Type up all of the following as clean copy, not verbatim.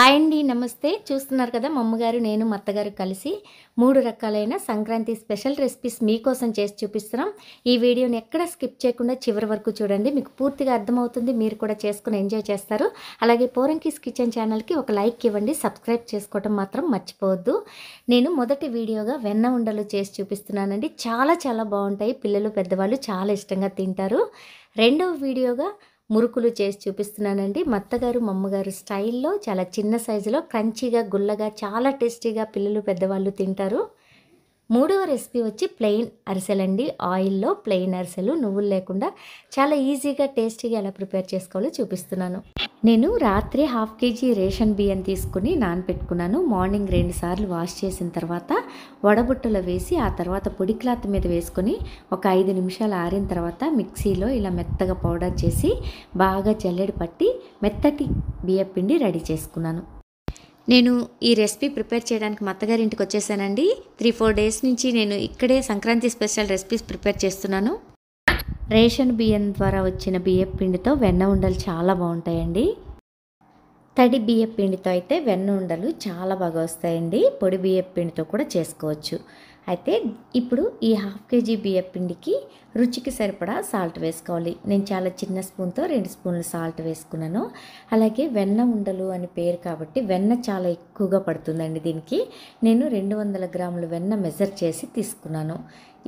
Hi అండి, నమస్తే. చూస్తున్నారు కదా, మా అమ్మగారు నేను మా అత్తగారు కలిసి 3 రకాలైన సంక్రాంతి స్పెషల్ రెసిపీస్ మీకోసం చేసి చూపిస్తున్నాం. ఈ వీడియోని ఎక్కడ స్కిప్ చేయకుండా చివరి వరకు చూడండి. మీకు పూర్తిగా అర్థమవుతుంది. మీరు కూడా చేసుకుని ఎంజాయ్ చేస్తారు. అలాగే పోరంకీస్ కిచెన్ ఛానల్కి ఒక లైక్ ఇవ్వండి. సబ్స్క్రైబ్ చేసుకోవటం మాత్రం మర్చిపోవద్దు. నేను మొదటి వీడియోగా వెన్న ఉండలు చేసి చూపిస్తున్నానండి. చాలా బాగుంటాయి. పిల్లలు పెద్దవాళ్ళు చాలా ఇష్టంగా తింటారు. రెండవ వీడియోగా మురుకులు చేసి చూపిస్తున్నానండి. మా అత్తగారు మా అమ్మగారు స్టైల్లో చాలా చిన్న సైజులో క్రంచీగా గుల్లగా చాలా టేస్టీగా పిల్లలు పెద్దవాళ్ళు తింటారు. మూడవ రెసిపీ వచ్చి ప్లెయిన్ అరిసెలండి. ఆయిల్లో ప్లెయిన్ అరిసెలు నువ్వులు లేకుండా చాలా ఈజీగా టేస్టీగా ఎలా ప్రిపేర్ చేసుకోవాలో చూపిస్తున్నాను. నేను రాత్రి 1/2 kg రేషన్ బియ్యం తీసుకుని నానబెట్టుకున్నాను. మార్నింగ్ 2 సార్లు వాష్ చేసిన తర్వాత వడబుట్టలో వేసి ఆ తర్వాత పొడి క్లాత్ మీద వేసుకొని ఒక 5 నిమిషాలు ఆరిన తర్వాత మిక్సీలో ఇలా మెత్తగా పౌడర్ చేసి బాగా జల్లెడ పట్టి మెత్తటి బియ్యం పిండి రెడీ చేసుకున్నాను. నేను ఈ రెసిపీ ప్రిపేర్ చేయడానికి మా అత్తగారి ఇంటికి వచ్చేసానండి. 3-4 డేస్ నుంచి నేను ఇక్కడే సంక్రాంతి స్పెషల్ రెసిపీస్ ప్రిపేర్ చేస్తున్నాను. రేషన్ బియ్యం ద్వారా వచ్చిన బియ్యం పిండితో వెన్న ఉండలు చాలా బాగుంటాయండి. తడి బియ్యం పిండితో అయితే వెన్న ఉండలు చాలా బాగా వస్తాయండి. పొడి బియ్యం పిండితో కూడా చేసుకోవచ్చు. అయితే ఇప్పుడు ఈ 1/2 kg బియ్యం పిండికి రుచికి సరిపడా సాల్ట్ వేసుకోవాలి. నేను చాలా చిన్న స్పూన్తో 2 స్పూన్లు సాల్ట్ వేసుకున్నాను. అలాగే వెన్న ఉండలు అని పేరు కాబట్టి వెన్న చాలా ఎక్కువగా పడుతుందండి. దీనికి నేను 200 గ్రాముల వెన్న మెజర్ చేసి తీసుకున్నాను.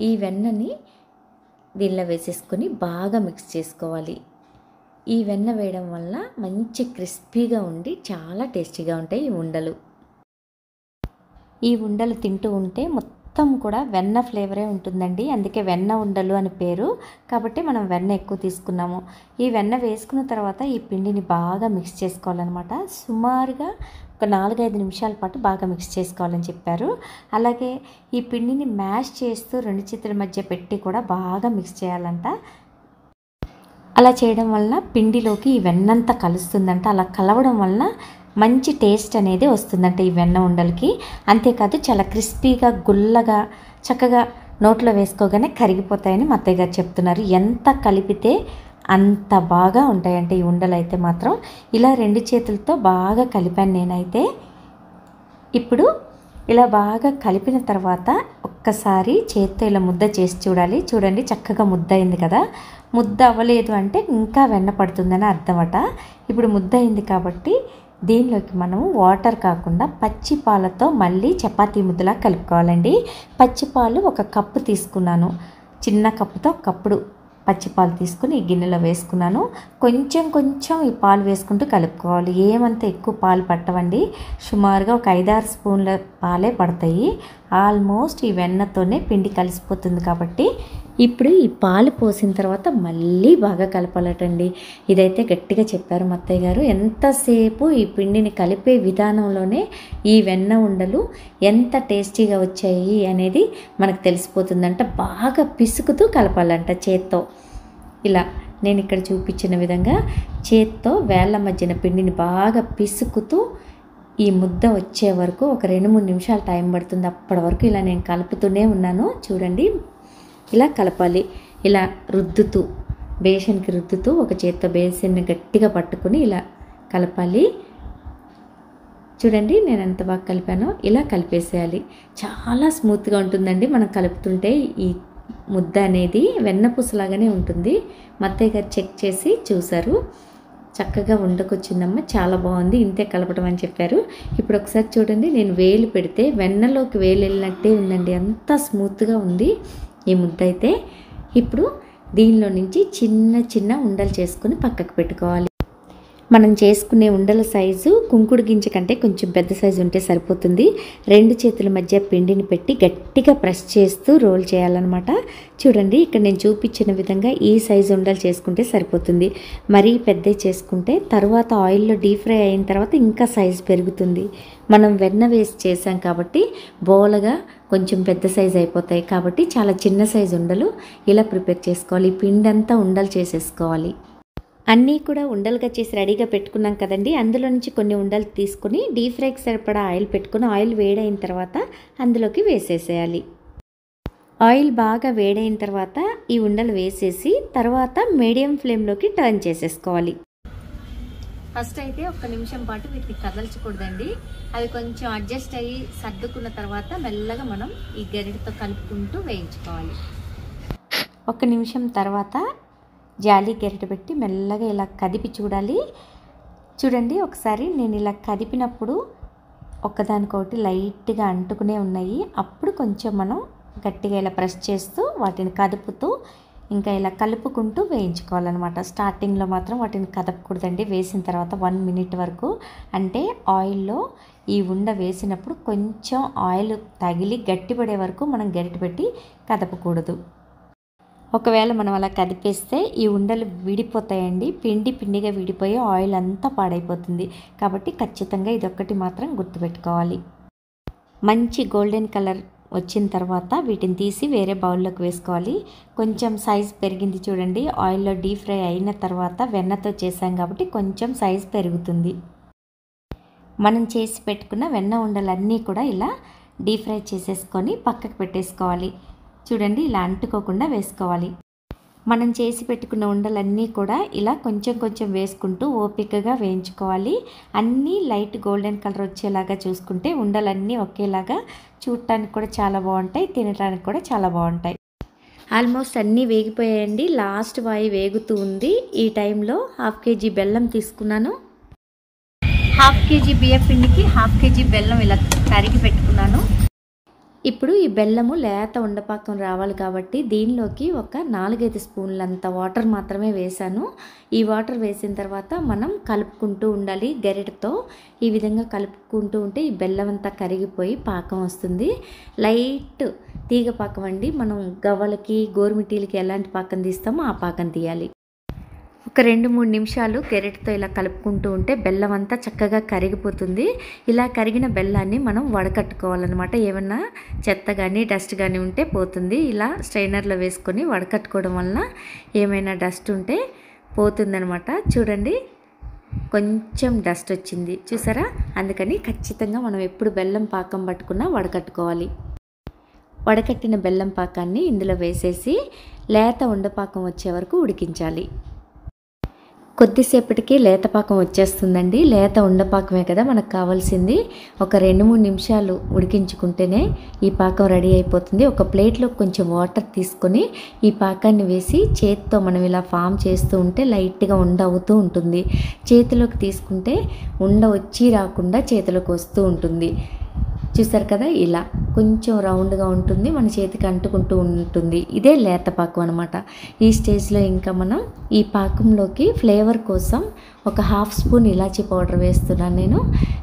ఈ వెన్నని దీనిలో వేసేసుకొని బాగా మిక్స్ చేసుకోవాలి. ఈ వెన్న వేయడం వల్ల మంచి క్రిస్పీగా ఉండి చాలా టేస్టీగా ఉంటాయి ఈ ఉండలు. ఈ ఉండలు తింటూ ఉంటే మొత్తం కూడా వెన్న ఫ్లేవరే ఉంటుందండి. అందుకే వెన్న ఉండలు అని పేరు. కాబట్టి మనం వెన్న ఎక్కువ తీసుకున్నాము. ఈ వెన్న వేసుకున్న తర్వాత ఈ పిండిని బాగా మిక్స్ చేసుకోవాలన్నమాట. సుమారుగా ఒక 4-5 నిమిషాల పాటు బాగా మిక్స్ చేసుకోవాలని చెప్పారు. అలాగే ఈ పిండిని మ్యాష్ చేస్తూ 2 చేతుల మధ్య పెట్టి కూడా బాగా మిక్స్ చేయాలంట. అలా చేయడం వలన పిండిలోకి ఈ వెన్నంతా కలుస్తుందంట. అలా కలవడం వలన మంచి టేస్ట్ అనేది వస్తుందంట ఈ వెన్న ఉండలకి. అంతేకాదు చాలా క్రిస్పీగా గుల్లగా చక్కగా నోట్లో వేసుకోగానే కరిగిపోతాయని మా అత్తయ్య గారు చెప్తున్నారు. ఎంత కలిపితే అంత బాగా ఉంటాయంటే ఈ ఉండలు అయితే మాత్రం. ఇలా 2 చేతులతో బాగా కలిపాను నేనైతే. ఇప్పుడు ఇలా బాగా కలిపిన తర్వాత ఒక్కసారి చేత్తో ఇలా ముద్ద చేసి చూడండి చక్కగా ముద్ద అయింది కదా. ముద్ద అవ్వలేదు అంటే ఇంకా వెన్న పడుతుందని అర్థమట. ఇప్పుడు ముద్ద అయింది కాబట్టి దీనిలోకి మనము వాటర్ కాకుండా పచ్చి పాలతో మళ్ళీ చపాతీ ముద్దలా కలుపుకోవాలండి. పచ్చి పాలు 1 కప్పు తీసుకున్నాను. చిన్న కప్పుతో 1 కప్పుడు పచ్చిపాలు తీసుకుని ఈ గిన్నెలో వేసుకున్నాను. కొంచెం ఈ పాలు వేసుకుంటూ కలుపుకోవాలి. ఏమంత ఎక్కువ పాలు పట్టవండి. సుమారుగా ఒక 5-6 స్పూన్ల పాలే పడతాయి. ఆల్మోస్ట్ ఈ వెన్నతోనే పిండి కలిసిపోతుంది కాబట్టి ఇప్పుడు ఈ పాలు పోసిన తర్వాత మళ్ళీ బాగా కలపాలటండి. ఇదైతే గట్టిగా చెప్పారు మా అత్తయ్య గారు. ఎంతసేపు ఈ పిండిని కలిపే విధానంలోనే ఈ వెన్న ఉండలు ఎంత టేస్టీగా వచ్చాయి అనేది మనకు తెలిసిపోతుందంట. బాగా పిసుకుతూ కలపాలంట చేత్తో. ఇలా నేను ఇక్కడ చూపించిన విధంగా చేత్తో వేళ్ళ మధ్యన పిండిని బాగా పిసుకుతూ ఈ ముద్ద వచ్చే వరకు ఒక 2-3 నిమిషాలు టైం పడుతుంది. అప్పటి వరకు ఇలా నేను కలుపుతూనే ఉన్నాను. చూడండి ఇలా కలపాలి. ఇలా రుద్దుతూ బేసన్కి రుద్దుతూ ఒక చేత్తో బేసన్ని గట్టిగా పట్టుకుని ఇలా కలపాలి. చూడండి నేను ఎంత బాగా కలిపానో. ఇలా కలిపేసేయాలి. చాలా స్మూత్గా ఉంటుందండి. మనం కలుపుతుంటే ఈ ముద్ద అనేది వెన్నపూసలాగానే ఉంటుంది. మా అత్తయ్య గారు చెక్ చేసి చూసారు. చక్కగా ఉండకొచ్చిందమ్మ, చాలా బాగుంది, ఇంతే కలపడం అని చెప్పారు. ఇప్పుడు ఒకసారి చూడండి, నేను వేలు పెడితే వెన్నలోకి వేలు వెళ్ళినట్టే ఉందండి. అంత స్మూత్గా ఉంది ఈ ముద్ద అయితే. ఇప్పుడు దీనిలో నుంచి చిన్న ఉండలు చేసుకొని పక్కకు పెట్టుకోవాలి. మనం చేసుకునే ఉండల సైజు కుంకుడు గింజ కంటే కొంచెం పెద్ద సైజు ఉంటే సరిపోతుంది. 2 చేతుల మధ్య పిండిని పెట్టి గట్టిగా ప్రెస్ చేస్తూ రోల్ చేయాలన్నమాట. చూడండి ఇక్కడ నేను చూపించిన విధంగా ఈ సైజు ఉండలు చేసుకుంటే సరిపోతుంది. మరీ పెద్ద చేసుకుంటే తర్వాత ఆయిల్లో డీప్ ఫ్రై అయిన తర్వాత ఇంకా సైజు పెరుగుతుంది. మనం వెన్న వేసి చేసాం కాబట్టి బోలగా కొంచెం పెద్ద సైజు అయిపోతాయి. కాబట్టి చాలా చిన్న సైజు ఉండలు ఇలా ప్రిపేర్ చేసుకోవాలి. పిండి అంతా ఉండలు చేసేసుకోవాలి. అన్నీ కూడా ఉండలుగా చేసి రెడీగా పెట్టుకున్నాం కదండి. అందులో నుంచి కొన్ని ఉండలు తీసుకొని డీప్ ఫ్రైకి సరిపడా ఆయిల్ పెట్టుకుని ఆయిల్ వేడైన తర్వాత అందులోకి వేసేసేయాలి. ఆయిల్ బాగా వేడైన తర్వాత ఈ ఉండలు వేసేసి తర్వాత మీడియం ఫ్లేమ్లోకి టర్న్ చేసేసుకోవాలి. ఫస్ట్ అయితే 1 నిమిషం పాటు వీటిని కదల్చకూడదండి. అవి కొంచెం అడ్జస్ట్ అయ్యి సర్దుకున్న తర్వాత మెల్లగా మనం ఈ గరిటతో కలుపుకుంటూ వేయించుకోవాలి. 1 నిమిషం తర్వాత జాలి గరిటె పెట్టి మెల్లగా ఇలా కదిపి చూడాలి. చూడండి, ఒకసారి నేను ఇలా కదిపినప్పుడు ఒకదానికొకటి లైట్గా అంటుకునే ఉన్నాయి. అప్పుడు కొంచెం మనం గట్టిగా ఇలా ప్రెస్ చేస్తూ వాటిని కదుపుతూ ఇంకా ఇలా కలుపుకుంటూ వేయించుకోవాలన్నమాట. స్టార్టింగ్లో మాత్రం వాటిని కదపకూడదండి. వేసిన తర్వాత 1 మినిట్ వరకు, అంటే ఆయిల్లో ఈ ఉండ వేసినప్పుడు కొంచెం ఆయిల్ తగిలి గట్టిపడే వరకు మనం గరిటె పెట్టి కదపకూడదు. ఒకవేళ మనం అలా కదిపేస్తే ఈ ఉండలు విడిపోతాయండి. పిండిగా విడిపోయి ఆయిల్ అంతా పాడైపోతుంది. కాబట్టి ఖచ్చితంగా ఇదొక్కటి మాత్రం గుర్తుపెట్టుకోవాలి. మంచి గోల్డెన్ కలర్ వచ్చిన తర్వాత వీటిని తీసి వేరే బౌల్లోకి వేసుకోవాలి. కొంచెం సైజ్ పెరిగింది చూడండి. ఆయిల్లో డీప్ ఫ్రై అయిన తర్వాత వెన్నతో చేసాం కాబట్టి కొంచెం సైజ్ పెరుగుతుంది. మనం చేసి పెట్టుకున్న వెన్న ఉండలన్నీ కూడా ఇలా డీప్ ఫ్రై చేసేసుకొని పక్కకు పెట్టేసుకోవాలి. చూడండి, ఇలా అంటుకోకుండా వేసుకోవాలి. మనం చేసి పెట్టుకున్న ఉండలన్నీ కూడా ఇలా కొంచెం వేసుకుంటూ ఓపికగా వేయించుకోవాలి. అన్నీ లైట్ గోల్డెన్ కలర్ వచ్చేలాగా చూసుకుంటే ఉండలన్నీ ఒకేలాగా చూడటానికి కూడా చాలా బాగుంటాయి, తినడానికి కూడా చాలా బాగుంటాయి. ఆల్మోస్ట్ అన్నీ వేగిపోయాయండి. లాస్ట్ వాయి వేగుతూ ఉంది. ఈ టైంలో 1/2 కేజీ బెల్లం తీసుకున్నాను. 1/2 కేజీ బియ్యం పిండికి 1/2 కేజీ బెల్లం ఇలా తరిగి పెట్టుకున్నాను. ఇప్పుడు ఈ బెల్లము లేత ఉండపాకం రావాలి కాబట్టి దీనిలోకి ఒక 4-5 స్పూన్లంత వాటర్ మాత్రమే వేసాను. ఈ వాటర్ వేసిన తర్వాత మనం కలుపుకుంటూ ఉండాలి గరిటెతో. ఈ విధంగా కలుపుకుంటూ ఉంటే ఈ బెల్లం అంతా కరిగిపోయి పాకం వస్తుంది. లైట్ తీగ పాకం అండి. మనం గవ్వలకి గోరుమిటీలకి ఎలాంటి పాకం తీస్తామో ఆ పాకం తీయాలి. ఒక 2-3 నిమిషాలు గరిటెతో ఇలా కలుపుకుంటూ ఉంటే బెల్లం అంతా చక్కగా కరిగిపోతుంది. ఇలా కరిగిన బెల్లాన్ని మనం వడకట్టుకోవాలన్నమాట. ఏమన్నా చెత్త కానీ డస్ట్ కానీ ఉంటే పోతుంది. ఇలా స్ట్రైనర్లో వేసుకొని వడకట్టుకోవడం వలన ఏమైనా డస్ట్ ఉంటే పోతుందనమాట. చూడండి, కొంచెం డస్ట్ వచ్చింది చూసారా. అందుకని ఖచ్చితంగా మనం ఎప్పుడు బెల్లం పాకం పట్టుకున్నా వడకట్టుకోవాలి. వడకట్టిన బెల్లం పాకాన్ని ఇందులో వేసేసి లేత ఉండపాకం వచ్చే వరకు ఉడికించాలి. కొద్దిసేపటికి లేతపాకం వచ్చేస్తుందండి. లేత ఉండపాకమే కదా మనకు కావాల్సింది. ఒక 2-3 నిమిషాలు ఉడికించుకుంటేనే ఈ పాకం రెడీ అయిపోతుంది. ఒక ప్లేట్లో కొంచెం వాటర్ తీసుకొని ఈ పాకాన్ని వేసి చేతితో మనం ఇలా ఫామ్ చేస్తూ ఉంటే లైట్గా ఉండ అవుతూ ఉంటుంది. చేతిలోకి తీసుకుంటే ఉండ వచ్చి రాకుండా చేతిలోకి వస్తూ ఉంటుంది. చూసారు కదా, ఇలా కొంచెం రౌండ్గా ఉంటుంది, మన చేతికి అంటుకుంటూ ఉంటుంది. ఇదే లేత పాకం అనమాట. ఈ స్టేజ్లో ఇంకా మనం ఈ పాకంలోకి ఫ్లేవర్ కోసం ఒక 1/2 స్పూన్ ఇలాచీ పౌడర్ వేస్తున్నాను నేను.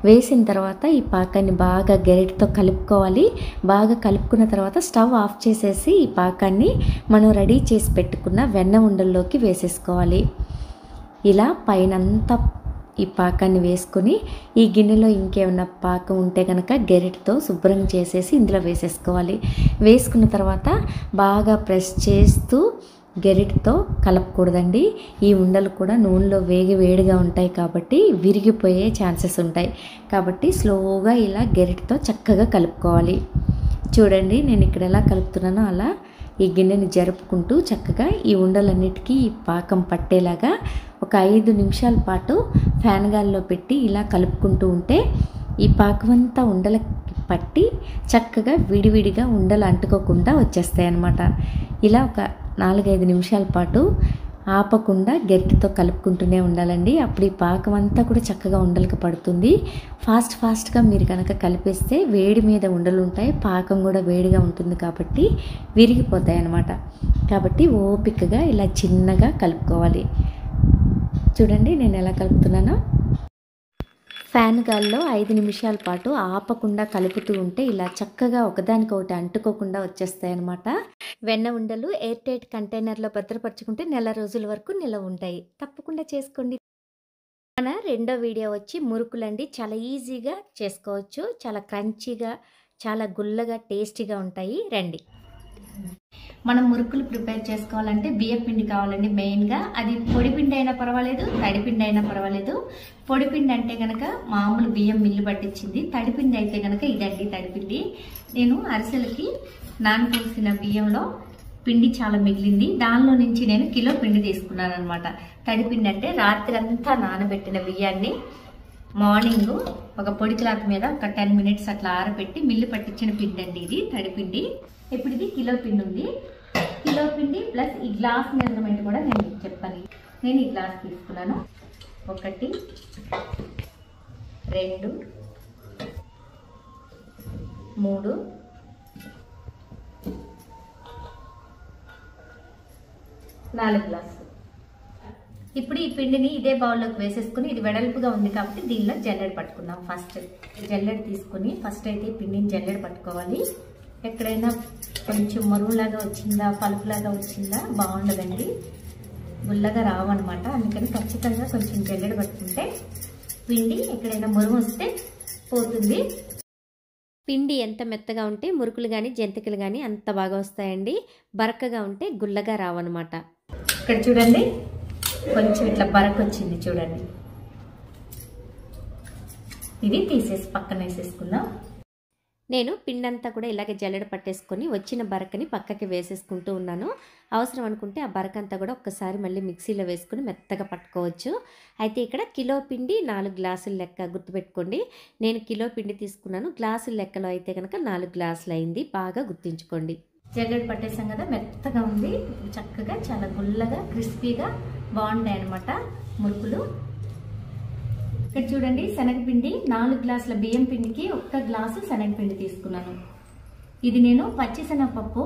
వేసిన తర్వాత ఈ పాకాన్ని బాగా గరిటెతో కలుపుకోవాలి. బాగా కలుపుకున్న తర్వాత స్టవ్ ఆఫ్ చేసేసి ఈ పాకాన్ని మనం రెడీ చేసి పెట్టుకున్న వెన్న ఉండల్లోకి వేసేసుకోవాలి. ఇలా పైనంతా ఈ పాకాన్ని వేసుకొని ఈ గిన్నెలో ఇంకేమైనా పాకం ఉంటే కనుక గరిటెతో శుభ్రం చేసేసి ఇందులో వేసేసుకోవాలి. వేసుకున్న తర్వాత బాగా ప్రెస్ చేస్తూ గరిటెతో కలపకూడదండి. ఈ ఉండలు కూడా నూనెలో వేడిగా ఉంటాయి కాబట్టి విరిగిపోయే ఛాన్సెస్ ఉంటాయి. కాబట్టి స్లోగా ఇలా గరిటెతో చక్కగా కలుపుకోవాలి. చూడండి, నేను ఇక్కడ ఎలా కలుపుతున్నానో అలా ఈ గిన్నెని జరుపుకుంటూ చక్కగా ఈ ఉండలన్నిటికీ ఈ పాకం పట్టేలాగా ఒక 5 నిమిషాల పాటు ఫ్యాన్ గాలిలో పెట్టి ఇలా కలుపుకుంటూ ఉంటే ఈ పాకం అంతా ఉండలకి పట్టి చక్కగా విడివిడిగా ఉండలు అంటుకోకుండా వచ్చేస్తాయి అన్నమాట. ఇలా ఒక 4-5 నిమిషాల పాటు ఆపకుండా గరిటెతో కలుపుకుంటూనే ఉండాలండి. అప్పుడు ఈ పాకం అంతా కూడా చక్కగా ఉండలకు పడుతుంది. ఫాస్ట్గా మీరు కనుక కలిపేస్తే వేడి మీద ఉండలు ఉంటాయి, పాకం కూడా వేడిగా ఉంటుంది కాబట్టి విరిగిపోతాయి అన్నమాట. కాబట్టి ఓపికగా ఇలా చిన్నగా కలుపుకోవాలి. చూడండి నేను ఎలా కలుపుతున్నానో. ఫ్యాన్ గాల్లో 5 నిమిషాల పాటు ఆపకుండా కలుపుతూ ఉంటే ఇలా చక్కగా ఒకదానికొకటి అంటుకోకుండా వచ్చేస్తాయి అన్నమాట. వెన్న ఉండలు ఎయిర్ టైట్ కంటైనర్లో భద్రపరచుకుంటే 1 రోజుల వరకు నిలవ ఉంటాయి. తప్పకుండా చేసుకోండి. మన రెండో వీడియో వచ్చి మురుకులండి. చాలా ఈజీగా చేసుకోవచ్చు. చాలా క్రంచీగా, చాలా గుల్లగా, టేస్టీగా ఉంటాయి. రండి. మనం మురుకులు ప్రిపేర్ చేసుకోవాలంటే బియ్యం పిండి కావాలండి. మెయిన్గా అది పొడి పిండి అయినా పర్వాలేదు, తడిపిండి అయినా పర్వాలేదు. పొడిపిండి అంటే కనుక మామూలు బియ్యం మిల్లు పట్టించింది, తడిపిండి అయితే కనుక ఇదండి తడిపిండి. నేను అరిసెలకి నానపోసిన బియ్యంలో పిండి చాలా మిగిలింది. దానిలో నుంచి నేను కిలో పిండి తీసుకున్నాను అనమాట. తడి పిండి అంటే రాత్రి అంతా నానబెట్టిన బియ్యాన్ని మార్నింగ్ ఒక పొడి క్లాత్ మీద ఒక 10 మినిట్స్ అట్లా ఆరబెట్టి మిల్లు పట్టించిన పిండి అండి ఇది తడి పిండి. ఇప్పుడు ఇది కిలో పిండి ఉంది. కిలో పిండి ప్లస్ ఈ గ్లాస్ మెజర్మెంట్ కూడా నేను మీకు చెప్పాను. నేను ఈ గ్లాస్ తీసుకున్నాను. 1 2 3 4 గ్లాసులు. ఇప్పుడు ఈ పిండిని ఇదే బౌల్లోకి వేసేసుకుని, ఇది వెడల్పుగా ఉంది కాబట్టి దీనిలో జల్లెడ పట్టుకుందాం. ఫస్ట్ జల్లెడ తీసుకుని ఫస్ట్ అయితే పిండిని జల్లెడ పట్టుకోవాలి. ఎక్కడైనా కొంచెం మరుగులాగా వచ్చిందా పలుపులాగా వచ్చిందా బాగుండదండి, గుల్లగా రావన్నమాట. అందుకని ఖచ్చితంగా కొంచెం జల్లెడ పట్టుకుంటే పిండి ఎక్కడైనా మరుగు వస్తే పోతుంది. పిండి ఎంత మెత్తగా ఉంటే మురుకులు కానీ జంతికలు కానీ అంత బాగా వస్తాయండి. బరకగా ఉంటే గుల్లగా రావన్నమాట. ఇక్కడ చూడండి కొంచెం ఇట్లా బరక వచ్చింది చూడండి. ఇది తీసేసి పక్కన వేసేసుకుందాం. నేను పిండి అంతా కూడా ఇలాగే జల్లెడ పట్టేసుకొని వచ్చిన బరకని పక్కకి వేసేసుకుంటూ ఉన్నాను. అవసరం అనుకుంటే ఆ బరక అంతా కూడా ఒక్కసారి మళ్ళీ మిక్సీలో వేసుకుని మెత్తగా పట్టుకోవచ్చు. అయితే ఇక్కడ కిలో పిండి 4 గ్లాసుల లెక్క గుర్తుపెట్టుకోండి. నేను కిలో పిండి తీసుకున్నాను, గ్లాసుల లెక్కలో అయితే కనుక 4 గ్లాసులు అయింది. బాగా గుర్తుంచుకోండి. జల్లెడ పట్టేసాం కదా, మెత్తగా ఉంది. చక్కగా చాలా గుల్లగా క్రిస్పీగా బాగుంటాయి అన్నమాట మురుకులు. ఇక్కడ చూడండి శనగపిండి 4 గ్లాసుల బియ్యం పిండికి 1 గ్లాసు శనగపిండి తీసుకున్నాను. ఇది నేను పచ్చిశనగపప్పు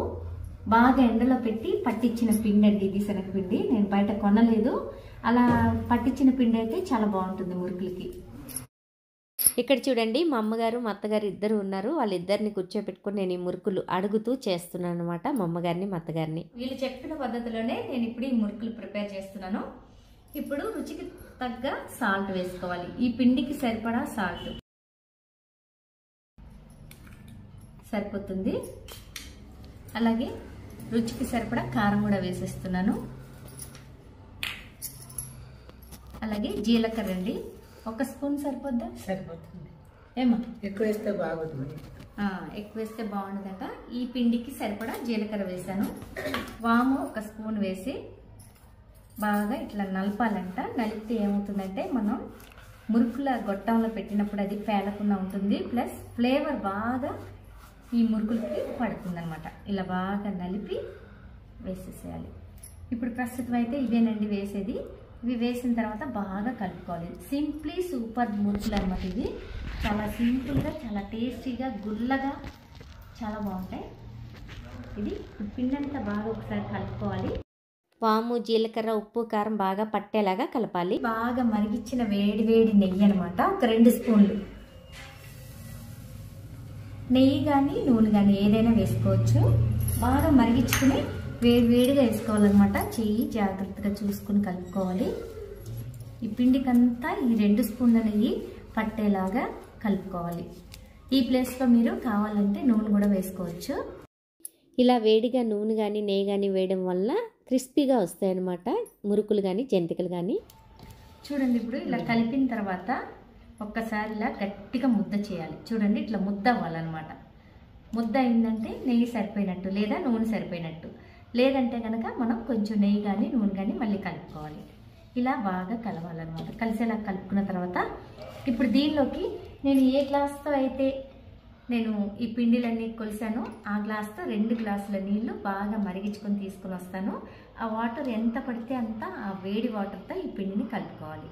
బాగా ఎండలో పెట్టి పట్టించిన పిండి అండి. ఇది శనగపిండి నేను బయట కొనలేదు. అలా పట్టించిన పిండి అయితే చాలా బాగుంటుంది మురుకులకి. ఇక్కడ చూడండి మా అమ్మగారు మా అత్తగారు ఇద్దరు ఉన్నారు. వాళ్ళిద్దరిని కూర్చోపెట్టుకుని నేను ఈ మురుకులు అడుగుతూ చేస్తున్నాను అనమాట. మా అమ్మగారిని మా అత్తగారిని. వీళ్ళు చెప్పిన పద్ధతిలోనే నేను ఇప్పుడు ఈ మురుకులు ప్రిపేర్ చేస్తున్నాను. ఇప్పుడు రుచికి తగ్గ సాల్ట్ వేసుకోవాలి. ఈ పిండికి సరిపడా సాల్ట్ సరిపోతుంది. అలాగే రుచికి సరిపడా కారం కూడా వేసేస్తున్నాను. అలాగే జీలకర్ర అండి, 1 స్పూన్ సరిపోద్దా? సరిపోతుంది. ఏమా ఎక్కువ వేస్తే బాగుంటుంది? ఎక్కువ వేస్తే బాగుండదట. ఈ పిండికి సరిపడా జీలకర్ర వేసాను. వాము 1 స్పూన్ వేసి బాగా ఇట్లా నలపాలంట. నలిపితే ఏమవుతుందంటే మనం మురుకుల గొట్టంలో పెట్టినప్పుడు అది పేలకుండా ఉంటుంది. ప్లస్ ఫ్లేవర్ బాగా ఈ మురుకులకి పడుతుంది అనమాట. ఇలా బాగా నలిపి వేసేసేయాలి. ఇప్పుడు ప్రస్తుతం అయితే ఇవేనండి వేసేది. ఇవి వేసిన తర్వాత బాగా కలుపుకోవాలి. సింప్లీ సూపర్ మురుకులు అనమాట. ఇది చాలా సింపుల్గా చాలా టేస్టీగా గుల్లగా చాలా బాగుంటాయి. ఇది పిండి అంతా బాగా ఒకసారి కలుపుకోవాలి. వాము జీలకర్ర ఉప్పు కారం బాగా పట్టేలాగా కలపాలి. బాగా మరిగించిన వేడి వేడి నెయ్యి అనమాట. ఒక 2 స్పూన్లు నెయ్యి కానీ నూనె కానీ ఏదైనా వేసుకోవచ్చు. బాగా మరిగించుకుని వేడి వేడిగా వేసుకోవాలన్నమాట. చెయ్యి జాగ్రత్తగా చూసుకుని కలుపుకోవాలి. ఈ పిండికంతా ఈ 2 స్పూన్ల నెయ్యి పట్టేలాగా కలుపుకోవాలి. ఈ ప్లేస్లో మీరు కావాలంటే నూనె కూడా వేసుకోవచ్చు. ఇలా వేడిగా నూనె కానీ నెయ్యి కానీ వేయడం వల్ల క్రిస్పీగా వస్తాయి అన్నమాట మురుకులు కానీ జంతికలు కానీ. చూడండి ఇప్పుడు ఇలా కలిపిన తర్వాత ఒక్కసారి ఇలా గట్టిగా ముద్ద చేయాలి. చూడండి ఇట్లా ముద్ద అవ్వాలన్నమాట. ముద్ద అయిందంటే నెయ్యి సరిపోయినట్టు లేదా నూనె సరిపోయినట్టు. లేదంటే కనుక మనం కొంచెం నెయ్యి కానీ నూనె కానీ మళ్ళీ కలుపుకోవాలి. ఇలా బాగా కలవాలన్నమాట. కలిసేలా కలుపుకున్న తర్వాత ఇప్పుడు దీనిలోకి నేను ఏ గ్లాస్తో అయితే నేను ఈ పిండిలన్నీ కొలిసాను ఆ గ్లాస్తో 2 గ్లాసుల నీళ్లు బాగా మరిగించుకొని తీసుకుని వస్తాను. ఆ వాటర్ ఎంత పడితే అంత ఆ వేడి వాటర్తో ఈ పిండిని కలుపుకోవాలి.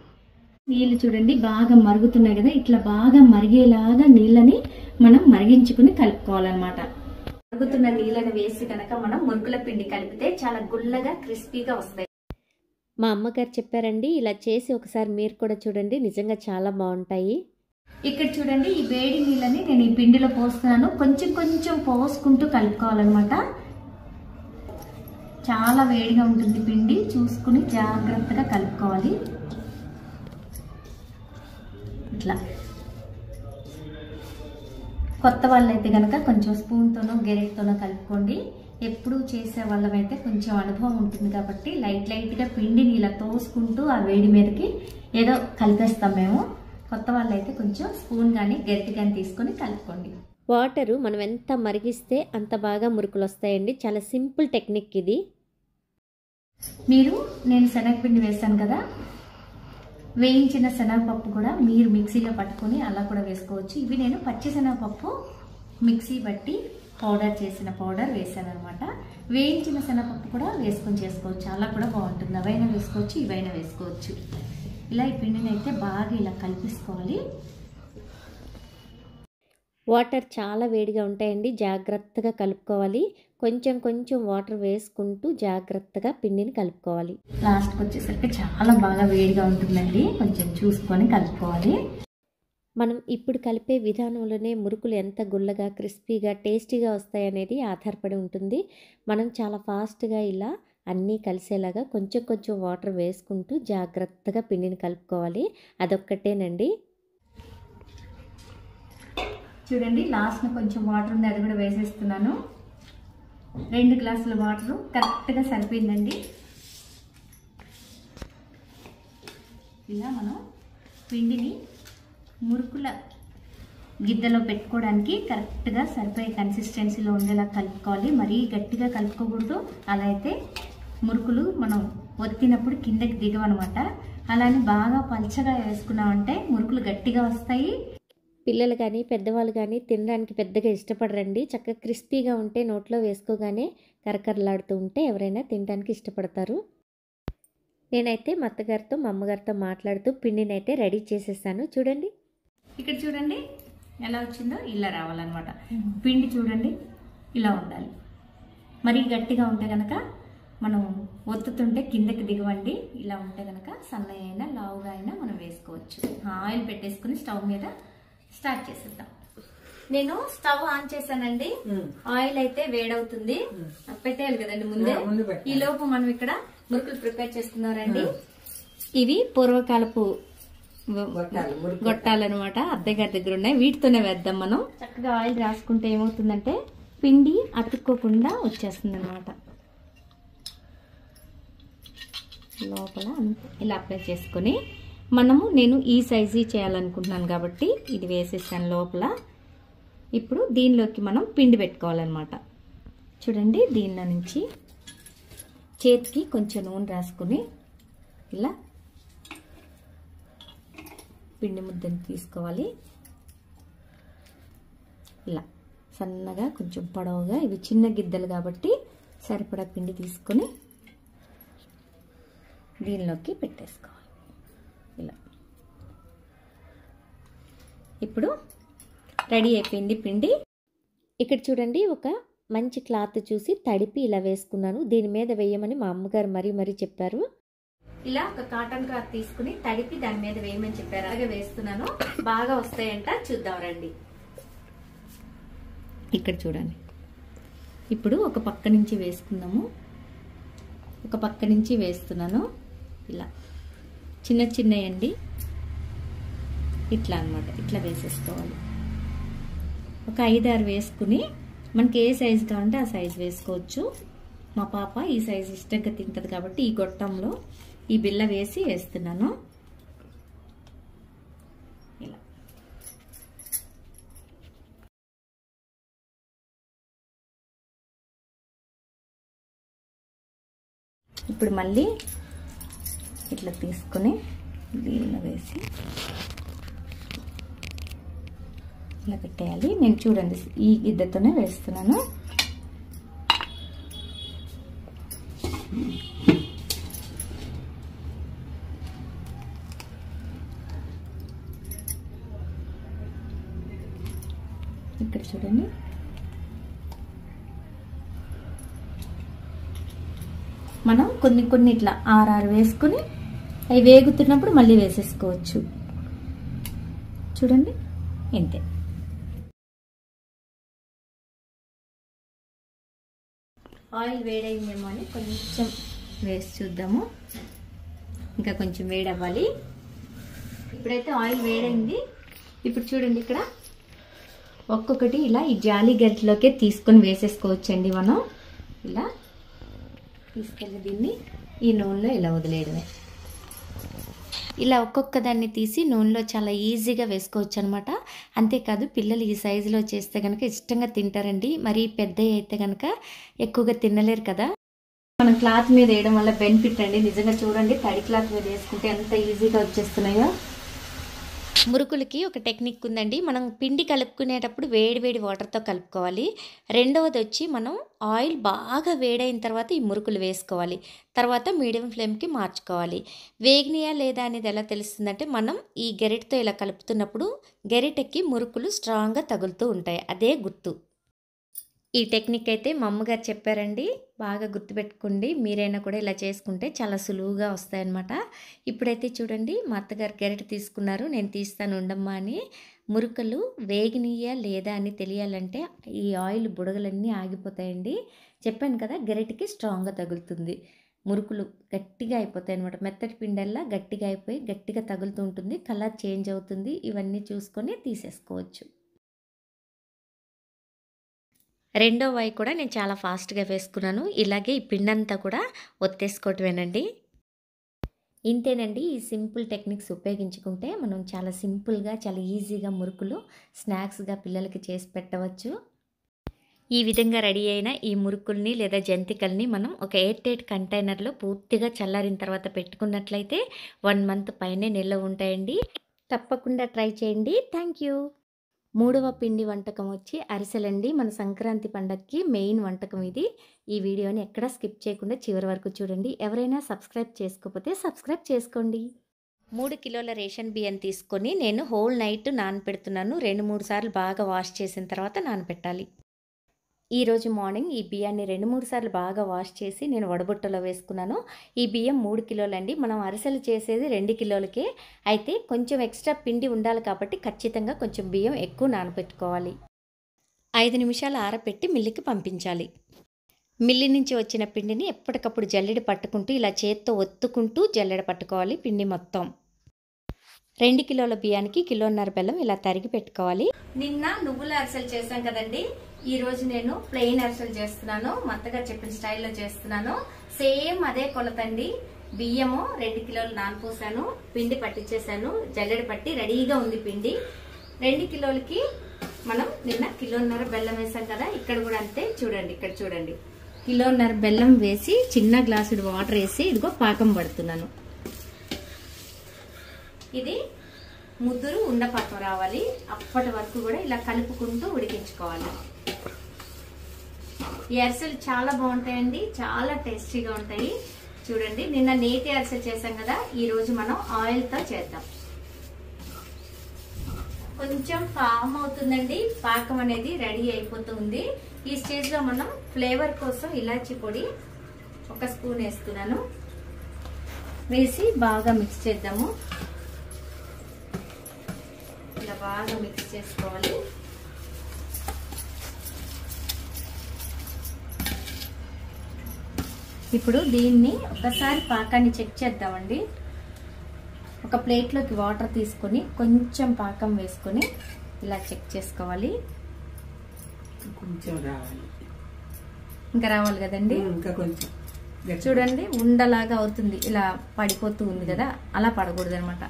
నీళ్ళు చూడండి బాగా మరుగుతున్నాయి కదా, ఇట్లా బాగా మరిగేలాగా నీళ్ళని మనం మరిగించుకుని కలుపుకోవాలన్నమాట. మరుగుతున్న నీళ్ళని వేసి కనుక మనం మురుకుల పిండి కలిపితే చాలా గుల్లగా క్రిస్పీగా వస్తాయి. మా అమ్మగారు చెప్పారండి, ఇలా చేసి ఒకసారి మీరు కూడా చూడండి, నిజంగా చాలా బాగుంటాయి. ఇక్కడ చూడండి ఈ వేడి నీళ్ళని నేను ఈ పిండిలో పోస్తున్నాను. కొంచెం కొంచెం పోసుకుంటూ కలుపుకోవాలన్నమాట. చాలా వేడిగా ఉంటుంది పిండి, చూసుకుని జాగ్రత్తగా కలుపుకోవాలి. ఇట్లా కొత్త వాళ్ళైతే కనుక కొంచెం స్పూన్తోనో గెరెట్తోనో కలుపుకోండి. ఎప్పుడు చేసే వాళ్ళమైతే కొంచెం అనుభవం ఉంటుంది కాబట్టి లైట్గా పిండిని ఇలా తోసుకుంటూ ఆ వేడి మీదకి ఏదో కలిపేస్తాం మేము. కొత్త వాళ్ళైతే కొంచెం స్పూన్ కానీ గెరెట్ కానీ తీసుకొని కలుపుకోండి. వాటరు మనం ఎంత మరిగిస్తే అంత బాగా మురుకులు వస్తాయండి. చాలా సింపుల్ టెక్నిక్ ఇది. నేను శనగపిండి వేస్తాను కదా, వేయించిన శనగపప్పు కూడా మీరు మిక్సీలో పట్టుకొని అలా కూడా వేసుకోవచ్చు. ఇవి నేను పచ్చి శనగపప్పు మిక్సీ బట్టి పౌడర్ చేసిన పౌడర్ వేసాను అనమాట. వేయించిన శనగపప్పు కూడా వేసుకొని చేసుకోవచ్చు, అలా కూడా బాగుంటుంది. అవైనా వేసుకోవచ్చు, ఇవైనా వేసుకోవచ్చు. ఇలా ఈ పిండిని అయితే బాగా ఇలా కలిపేసుకోవాలి. వాటర్ చాలా వేడిగా ఉంటాయండి, జాగ్రత్తగా కలుపుకోవాలి. కొంచెం కొంచెం వాటర్ వేసుకుంటూ జాగ్రత్తగా పిండిని కలుపుకోవాలి. లాస్ట్కి వచ్చేసరికి చాలా బాగా వేడిగా ఉంటుందండి, కొంచెం చూసుకొని కలుపుకోవాలి. మనం ఇప్పుడు కలిపే విధానంలోనే మురుకులు ఎంత గుల్లగా, క్రిస్పీగా, టేస్టీగా వస్తాయనేది ఆధారపడి ఉంటుంది. మనం చాలా ఫాస్ట్గా ఇలా అన్నీ కలిసేలాగా కొంచెం కొంచెం వాటర్ వేసుకుంటూ జాగ్రత్తగా పిండిని కలుపుకోవాలి. అదొక్కటేనండి. చూడండి, లాస్ట్న కొంచెం వాటర్ ఉంది, అది కూడా వేసేస్తున్నాను. 2 గ్లాసుల వాటరు కరెక్ట్గా సరిపోయిందండి. ఇలా మనం పిండిని మురుకుల గిద్దలో పెట్టుకోవడానికి కరెక్ట్గా సరిపోయే కన్సిస్టెన్సీలో ఉండేలా కలుపుకోవాలి. మరీ గట్టిగా కలుపుకోకూడదు, అలా అయితే మురుకులు మనం ఒత్తినప్పుడు కిందకి దిగవన్నమాట. అలానే బాగా పల్చగా వేసుకున్నామంటే మురుకులు గట్టిగా వస్తాయి. పిల్లలు కానీ పెద్దవాళ్ళు కానీ తినడానికి పెద్దగా ఇష్టపడరండి. చక్కగా క్రిస్పీగా ఉంటే నోట్లో వేసుకోగానే కరకరలాడుతూ ఉంటే ఎవరైనా తినడానికి ఇష్టపడతారు. నేనైతే మా అత్తగారితో మా అమ్మగారితో మాట్లాడుతూ పిండిని అయితే రెడీ చేసేసాను. చూడండి, ఇక్కడ చూడండి ఎలా వచ్చిందో, ఇలా రావాలన్నమాట. పిండి చూడండి ఇలా ఉండాలి. మరీ గట్టిగా ఉంటే కనుక మనం ఒత్తుతుంటే కిందకి దిగవండి. ఇలా ఉంటే కనుక సన్న అయినా లావుగా అయినా మనం వేసుకోవచ్చు. ఆయిల్ పెట్టేసుకుని స్టవ్ మీద స్టార్ట్ చేసేద్దాం. నేను స్టవ్ ఆన్ చేశానండి. ఆయిల్ అయితే వేడవుతుంది, పెట్టేయాలి కదండి ముందే. ఈ లోపు మనం ఇక్కడ మురుకులు ప్రిపేర్ చేసుకున్నారండి. ఇవి పూర్వకాలపు గొట్టాలన్నమాట, అత్తయ్య గారి దగ్గర ఉన్నాయి. వీటితోనే వేద్దాం మనం. చక్కగా ఆయిల్ రాసుకుంటే ఏమవుతుందంటే పిండి అతుక్కోకుండా వచ్చేస్తుంది అనమాట. లోపల ఇలా అప్లై చేసుకుని నేను ఈ సైజు చేయాలనుకుంటున్నాను కాబట్టి ఇది వేసేసాను లోపల. ఇప్పుడు దీనిలోకి మనం పిండి పెట్టుకోవాలన్నమాట. చూడండి, దీనిలో నుంచి చేతికి కొంచెం నూనె రాసుకుని ఇలా పిండి ముద్దను తీసుకోవాలి. ఇలా సన్నగా కొంచెం పొడవుగా, ఇవి చిన్న గిద్దలు కాబట్టి సరిపడా పిండి తీసుకొని దీనిలోకి పెట్టేసుకోవాలి. ఇలా ఇప్పుడు రెడీ అయిపోయింది పిండి. ఇక్కడ చూడండి, ఒక మంచి క్లాత్ చూసి తడిపి ఇలా వేసుకున్నాను. దీని మీద వేయమని మా అమ్మగారు మరీ చెప్పారు. ఇలా ఒక కాటన్ క్లాత్ తీసుకుని తడిపి దాని మీద వేయమని చెప్పారు. అలాగే వేస్తున్నాను. బాగా వస్తాయంట, చూద్దాం రండి. ఇక్కడ చూడండి, ఇప్పుడు ఒక పక్క నుంచి వేసుకుందాము. ఒక పక్క నుంచి వేస్తున్నాను. ఇలా చిన్న చిన్నయండి, ఇట్లా అన్నమాట. ఇట్లా వేసేసుకోవాలి. ఒక 5-6 వేసుకుని మనకి ఏ సైజు కావాలంటే ఆ సైజు వేసుకోవచ్చు. మా పాప ఈ సైజు ఇష్టంగా తింటది కాబట్టి ఈ గొట్టంలో ఈ బిళ్ళ వేసి వేస్తున్నాను. ఇలా ఇప్పుడు మళ్ళీ ఇట్లా తీసుకొని దీనిలో వేసి ఇలా పెట్టేయాలి. నేను చూడండి ఈ గిద్దతోనే వేస్తున్నాను. ఇక్కడ చూడండి, మనం కొన్ని ఇట్లా 6 వేసుకుని అవి వేగుతున్నప్పుడు మళ్ళీ వేసేసుకోవచ్చు. చూడండి, ఇంతే. ఆయిల్ వేడైందేమో అని కొంచెం వేసి చూద్దాము. ఇంకా కొంచెం వేడవ్వాలి. ఇప్పుడైతే ఆయిల్ వేడైంది. ఇప్పుడు చూడండి, ఇక్కడ ఒక్కొక్కటి ఇలా ఈ జాలి గరిటెలోకే తీసుకొని వేసేసుకోవచ్చండి. మనం ఇలా తీసుకెళ్ళి దీన్ని ఈ నూనెలో ఇలా వదిలేయడమే. ఇలా ఒక్కొక్క దాన్ని తీసి నూనెలో చాలా ఈజీగా వేసుకోవచ్చు అనమాట. అంతేకాదు పిల్లలు ఈ సైజులో చేస్తే కనుక ఇష్టంగా తింటారండి. మరీ పెద్దవి అయితే కనుక ఎక్కువగా తినలేరు కదా. మనం క్లాత్ మీద వేయడం వల్ల బెనిఫిట్ అండి. నిజంగా చూడండి, తడి క్లాత్ మీద వేసుకుంటే ఎంత ఈజీగా వచ్చేస్తున్నాయో. మురుకులకి ఒక టెక్నిక్ ఉందండి. మనం పిండి కలుపుకునేటప్పుడు వేడి వేడి వాటర్తో కలుపుకోవాలి. రెండవది వచ్చి మనం ఆయిల్ బాగా వేడైన తర్వాత ఈ మురుకులు వేసుకోవాలి. తర్వాత మీడియం ఫ్లేమ్కి మార్చుకోవాలి. వేగినాయా లేదా అనేది ఎలా తెలుస్తుందంటే మనం ఈ గెరిటతో ఇలా కలుపుతున్నప్పుడు గెరిటెక్కి మురుకులు స్ట్రాంగ్గా తగులుతూ ఉంటాయి. అదే గుర్తు. ఈ టెక్నిక్ అయితే మా అమ్మగారు చెప్పారండి. బాగా గుర్తుపెట్టుకోండి. మీరైనా కూడా ఇలా చేసుకుంటే చాలా సులువుగా వస్తాయన్నమాట. ఇప్పుడైతే చూడండి, మా అత్తగారు గెరిట తీసుకున్నారు. నేను తీస్తాను ఉండమ్మా అని. మురుకలు వేగినయా లేదా అని తెలియాలంటే ఈ ఆయిల్ బుడగలన్నీ ఆగిపోతాయండి. చెప్పాను కదా, గెరిటకి స్ట్రాంగ్గా తగులుతుంది. మురుకులు గట్టిగా అయిపోతాయి అనమాట. మెత్తటి పిండల్లా గట్టిగా అయిపోయి గట్టిగా తగులుతూ ఉంటుంది. కలర్ చేంజ్ అవుతుంది. ఇవన్నీ చూసుకొని తీసేసుకోవచ్చు. రెండో వాయి కూడా నేను చాలా ఫాస్ట్గా వేసుకున్నాను. ఇలాగే ఈ పిండంతా కూడా ఒత్తేసుకోవటమేనండి. ఇంతేనండి. ఈ సింపుల్ టెక్నిక్స్ ఉపయోగించుకుంటే మనం చాలా సింపుల్గా చాలా ఈజీగా మురుకులు స్నాక్స్గా పిల్లలకి చేసి పెట్టవచ్చు. ఈ విధంగా రెడీ అయిన ఈ మురుకుల్ని లేదా జంతికల్ని మనం ఒక ఎయిర్ టైట్ కంటైనర్లో పూర్తిగా చల్లారిన తర్వాత పెట్టుకున్నట్లయితే 1 మంత్ పైనే నిల్వ ఉంటాయండి. తప్పకుండా ట్రై చేయండి. Thank you. మూడవ పిండి వంటకం వచ్చి అరిసెలండి. మన సంక్రాంతి పండగకి మెయిన్ వంటకం ఇది. ఈ వీడియోని ఎక్కడా స్కిప్ చేయకుండా చివరి వరకు చూడండి. ఎవరైనా సబ్స్క్రైబ్ చేసుకోకపోతే సబ్స్క్రైబ్ చేసుకోండి. 3 కిలోల రేషన్ బియ్యం తీసుకొని నేను హోల్ నైట్ నానపెడుతున్నాను. 2-3 సార్లు బాగా వాష్ చేసిన తర్వాత నానపెట్టాలి. ఈరోజు మార్నింగ్ ఈ బియ్యాన్ని 2-3 సార్లు బాగా వాష్ చేసి నేను వడబుట్టలో వేసుకున్నాను. ఈ బియ్యం 3 కిలోలండి. మనం అరిసెలు చేసేది 2 కిలోలకే. అయితే కొంచెం ఎక్స్ట్రా పిండి ఉండాలి కాబట్టి ఖచ్చితంగా కొంచెం బియ్యం ఎక్కువ నానబెట్టుకోవాలి. 5 నిమిషాలు ఆరబెట్టి మిల్లుకి పంపించాలి. మిల్లి నుంచి వచ్చిన పిండిని ఎప్పటికప్పుడు జల్లెడ పట్టుకుంటూ ఇలా చేత్తో ఒత్తుకుంటూ జల్లెడ పట్టుకోవాలి పిండి మొత్తం. 2 కిలోల బియ్యానికి 1.5 కిలోల బెల్లం ఇలా తరిగి పెట్టుకోవాలి. నిన్న నువ్వుల అరిసెలు చేశాం కదండి. ఈ రోజు నేను ప్లెయిన్ అరిసెలు చేస్తున్నాను. మా అత్తగారు చెప్పిన స్టైల్లో చేస్తున్నాను. సేమ్ అదే కొలతండి. బియ్యము 2 కిలోలు నానపోసాను. పిండి పట్టించేసాను. జల్లెడ పట్టి రెడీగా ఉంది పిండి. 2 కిలోలకి మనం నిన్న 1.5 కిలోల బెల్లం వేసాం కదా. ఇక్కడ కూడా అంతే. చూడండి, ఇక్కడ చూడండి. 1.5 కిలోల బెల్లం వేసి చిన్న గ్లాసుడు వాటర్ వేసి ఇదిగో పాకం పడుతున్నాను. ఇది ముద్దురు ఉండపాకం రావాలి. అప్పటి వరకు కూడా ఇలా కలుపుకుంటూ ఉడికించుకోవాలి. ఈ అరిసెలు చాలా బాగుంటాయండి. చాలా టేస్టీగా ఉంటాయి. చూడండి, నిన్న నేతి అరిసెలు చేసాం కదా. ఈ రోజు మనం ఆయిల్తో చేద్దాం. కొంచెం ఫామ్ అవుతుందండి. పాకం అనేది రెడీ అయిపోతుంది. ఈ స్టేజ్ లో మనం ఫ్లేవర్ కోసం ఇలాచీ పొడి 1 స్పూన్ వేస్తున్నాను. వేసి బాగా మిక్స్ చేద్దాము. ఇలా బాగా మిక్స్ చేసుకోవాలి. ఇప్పుడు దీన్ని ఒకసారి పాకాన్ని చెక్ చేద్దామండి. ఒక ప్లేట్లోకి వాటర్ తీసుకొని కొంచెం పాకం వేసుకొని ఇలా చెక్ చేసుకోవాలి. కొంచెం రావాలి. ఇంకా రావాలి కదండి. ఇంకా కొంచెం చూడండి, ఉండలాగా అవుతుంది. ఇలా పడిపోతూ ఉంది కదా, అలా పడకూడదు అనమాట.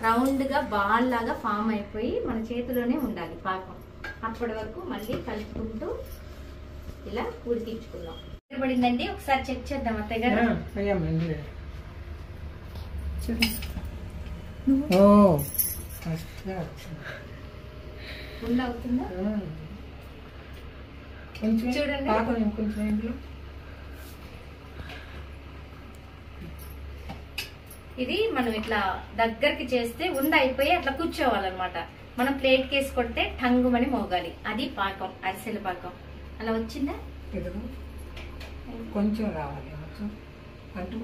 రౌండ్గా బాల్ లాగా ఫామ్ అయిపోయి మన చేతిలోనే ఉండాలి పాకం. అప్పటి వరకు మళ్ళీ కలుపుకుంటూ ఇలా ఉడికించుకుందాం. పడిందండి, ఒకసారి చెక్ చేద్దాం అత్తయ్య గారు. ఉండ అవుతుందా చూడండి. ఇది మనం ఇట్లా దగ్గరికి చేస్తే ఉండ అయిపోయి అట్లా కూర్చోవాలన్నమాట. మనం ప్లేట్ కేసి కొడితే టంగుమని మోగాలి. అది పాకం, అరిసెల పాకం. అలా వచ్చిందా? కొంచెం రావాలి.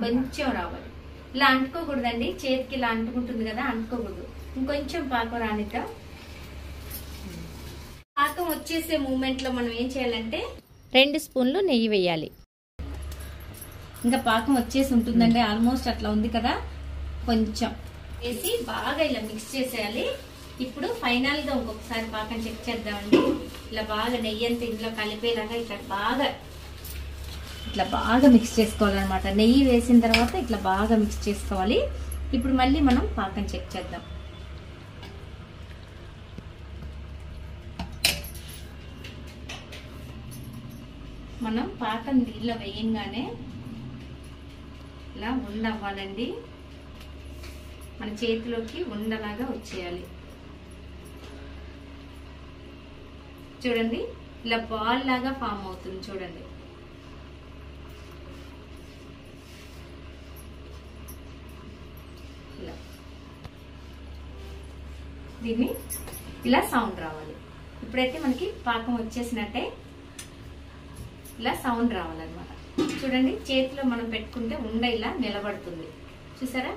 కొంచెం రావాలి. ఇలా అంటుకోకూడదండి. చేతికి ఇలా అంటుకుంటుంది కదా, అంటుకోకూడదు. ఇంకొంచెం పాకం రానిద్దాం. పాకం వచ్చేసే మూమెంట్ లో మనం ఏం చేయాలంటే 2 స్పూన్లు నెయ్యి వేయాలి. ఇంకా పాకం వచ్చేసి ఉంటుందండి. ఆల్మోస్ట్ అట్లా ఉంది కదా. కొంచెం వేసి బాగా ఇలా మిక్స్ చేసేయాలి. ఇప్పుడు ఫైనల్ గా ఇంకొకసారి పాకం చెక్ చేద్దామండి. ఇలా బాగా నెయ్యి అంతా ఇంట్లో కలిపేలాగా ఇట్లా బాగా మిక్స్ చేసుకోవాలన్నమాట. నెయ్యి వేసిన తర్వాత ఇట్లా బాగా మిక్స్ చేసుకోవాలి. ఇప్పుడు మళ్ళీ మనం పాకం చెక్ చేద్దాం. మనం పాకం నీళ్ళ వేయంగానే ఇలా ఉండవ్వాలండి. మన చేతిలోకి ఉండలాగా వచ్చేయాలి. చూడండి, ఇలా బాల్ లాగా ఫామ్ అవుతుంది. చూడండి, ఇలా దీన్ని ఇలా సౌండ్ రావాలి. ఇప్పుడైతే మనకి పాకం వచ్చేసినట్టే ఇలా సౌండ్ రావాలన్నమాట. చూడండి, చేతిలో మనం పెట్టుకుంటే ఉండ ఇలా నిలబడుతుంది. చూసారా,